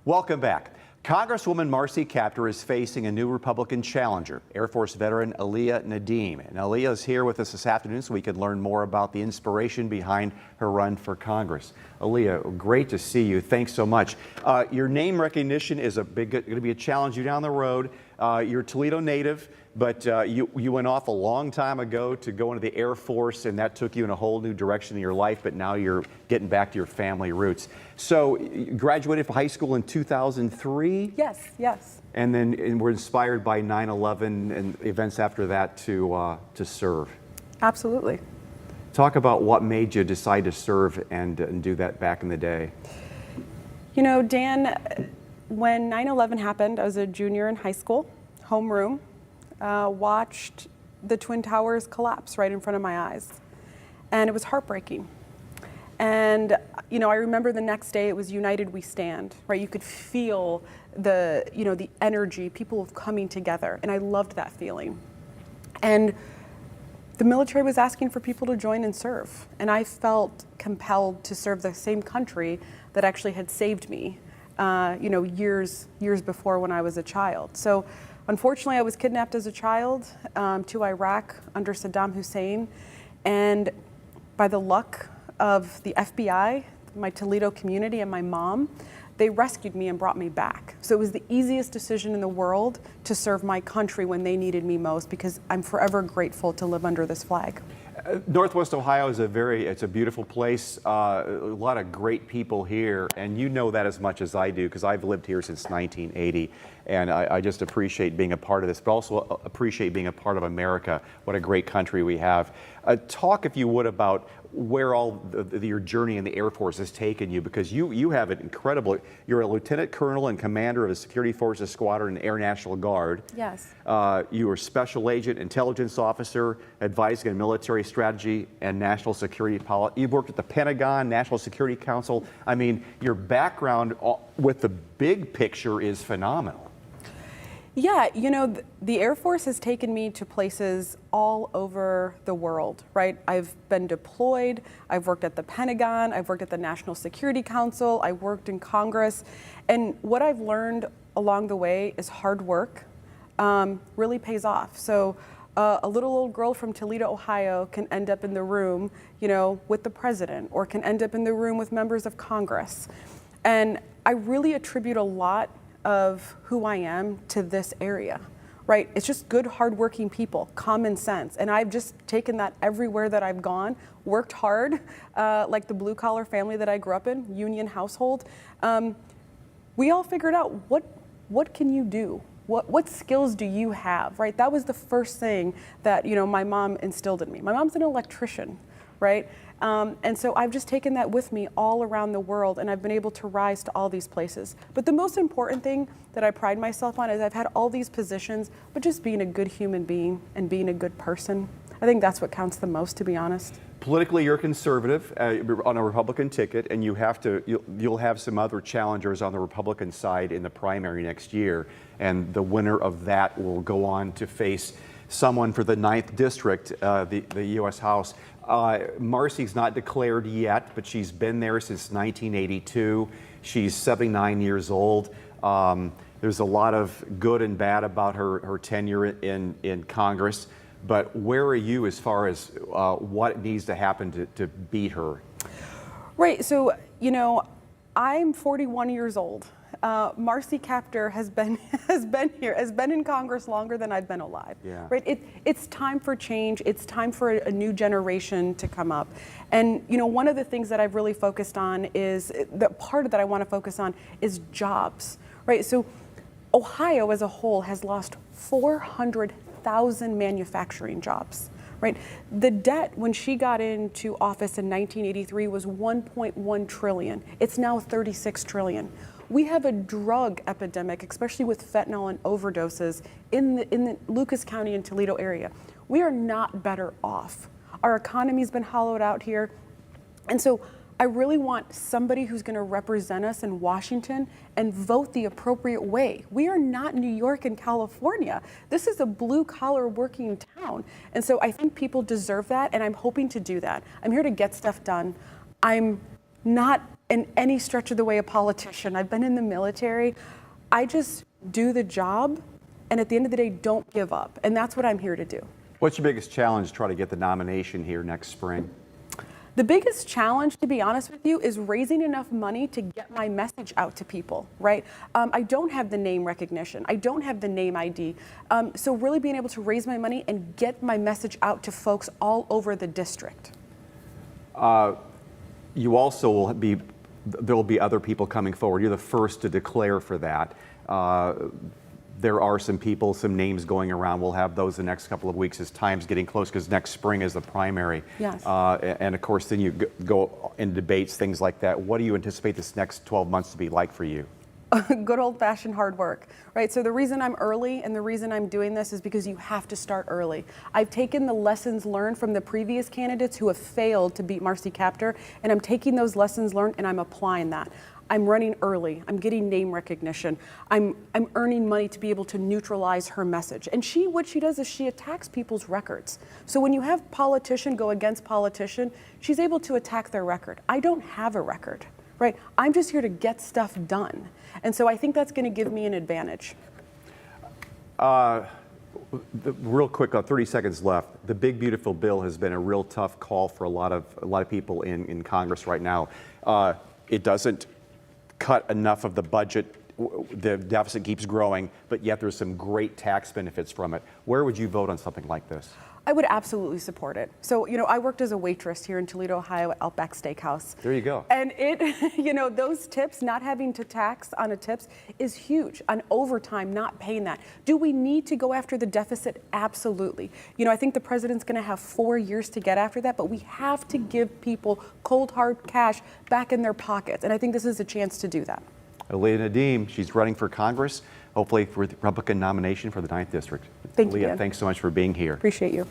Welcome back. Congresswoman Marcy Kaptur is facing a new Republican challenger, Air Force veteran Alea Nadim. And Alea is here with us this afternoon so we can learn more about the inspiration behind her run for Congress. Alea, great to see you. Thanks so much. Your name recognition is going to be a challenge you down the road. You're a Toledo native, but you went off a long time ago to go into the Air Force, and that took you in a whole new direction in your life, but now you're getting back to your family roots. So you graduated from high school in 2003? Yes. And then we're inspired by 9/11 and events after that to serve. Absolutely. Talk about what made you decide to serve and do that back in the day. You know, Dan, when 9/11 happened, I was a junior in high school, homeroom, watched the Twin Towers collapse right in front of my eyes. And it was heartbreaking. And, you know, I remember the next day it was United We Stand, right? You could feel the energy, people coming together. And I loved that feeling. And the military was asking for people to join and serve. And I felt compelled to serve the same country that actually had saved me, years before when I was a child. So unfortunately, I was kidnapped as a child to Iraq under Saddam Hussein. And by the luck of the FBI, my Toledo community, and my mom, they rescued me and brought me back. So it was the easiest decision in the world to serve my country when they needed me most, because I'm forever grateful to live under this flag. Northwest Ohio is it's a beautiful place. A lot of great people here, and you know that as much as I do, because I've lived here since 1980, and I just appreciate being a part of this, but also appreciate being a part of America. What a great country we have. Talk, if you would, about where all your journey in the Air Force has taken you, because you have an incredible, you're a lieutenant colonel and commander of the Security Forces Squadron and Air National Guard. Yes. You were special agent, intelligence officer, advising on military strategy and national security policy. You've worked at the Pentagon, National Security Council. I mean, your background with the big picture is phenomenal. Yeah, you know, the Air Force has taken me to places all over the world, right? I've been deployed, I've worked at the Pentagon, I've worked at the National Security Council, I worked in Congress, and what I've learned along the way is hard work really pays off. So a little old girl from Toledo, Ohio can end up in the room, with the president, or can end up in the room with members of Congress. And I really attribute a lot of who I am to this area, right? It's just good, hardworking people, common sense. And I've just taken that everywhere that I've gone, worked hard, like the blue collar family that I grew up in, union household. We all figured out what can you do? What skills do you have, right? That was the first thing that, my mom instilled in me. My mom's an electrician, right? And so I've just taken that with me all around the world, and I've been able to rise to all these places. But the most important thing that I pride myself on is I've had all these positions, but just being a good human being and being a good person. I think that's what counts the most, to be honest. Politically, you're conservative on a Republican ticket, and you'll have some other challengers on the Republican side in the primary next year, and the winner of that will go on to face someone for the 9th District, the U.S. House. Marcy's not declared yet, but she's been there since 1982. She's 79 years old. There's a lot of good and bad about her tenure in Congress. But where are you as far as what needs to happen to beat her? Right. So, I'm 41 years old. Marcy Kaptur has been in Congress longer than I've been alive. Yeah. Right. It's time for change. It's time for a new generation to come up. And one of the things that I've really focused on is the part that I want to focus on is jobs. Right. So Ohio as a whole has lost 400,000 manufacturing jobs. Right. The debt when she got into office in 1983 was 1.1 trillion. It's now 36 trillion. We have a drug epidemic, especially with fentanyl and overdoses in the Lucas County and Toledo area. We are not better off. Our economy's been hollowed out here. And so I really want somebody who's going to represent us in Washington and vote the appropriate way. We are not New York and California. This is a blue-collar working town. And so I think people deserve that, and I'm hoping to do that. I'm here to get stuff done. I'm not in any stretch of the way a politician. I've been in the military. I just do the job, and at the end of the day, don't give up. And that's what I'm here to do. What's your biggest challenge to try to get the nomination here next spring? The biggest challenge, to be honest with you, is raising enough money to get my message out to people, right? I don't have the name recognition. I don't have the name ID. So really being able to raise my money and get my message out to folks all over the district. You also will be, there will be other people coming forward. You're the first to declare for that. There are some people, some names going around. We'll have those the next couple of weeks as time's getting close, because next spring is the primary. Yes. And of course, then you go in debates, things like that. What do you anticipate this next 12 months to be like for you? Good old-fashioned hard work, right? So the reason I'm early and the reason I'm doing this is because you have to start early. I've taken the lessons learned from the previous candidates who have failed to beat Marcy Kaptur, and I'm taking those lessons learned and I'm applying that. I'm running early. I'm getting name recognition. I'm earning money to be able to neutralize her message. And what she does is she attacks people's records. So when you have politician go against politician, she's able to attack their record. I don't have a record, right? I'm just here to get stuff done. And so I think that's going to give me an advantage. Real quick, 30 seconds left. The big beautiful bill has been a real tough call for a lot of people in Congress right now. It doesn't cut enough of the budget. The deficit keeps growing, but yet there's some great tax benefits from it. Where would you vote on something like this? I would absolutely support it. So, I worked as a waitress here in Toledo, Ohio at Outback Steakhouse. There you go. And those tips, not having to tax on a tips is huge. On overtime, not paying that. Do we need to go after the deficit? Absolutely. I think the president's going to have 4 years to get after that, but we have to give people cold, hard cash back in their pockets. And I think this is a chance to do that. Alea Nadim, she's running for Congress, hopefully for the Republican nomination for the 9th District. Thank you, Alea, Dan. thanks so much for being here. Appreciate you.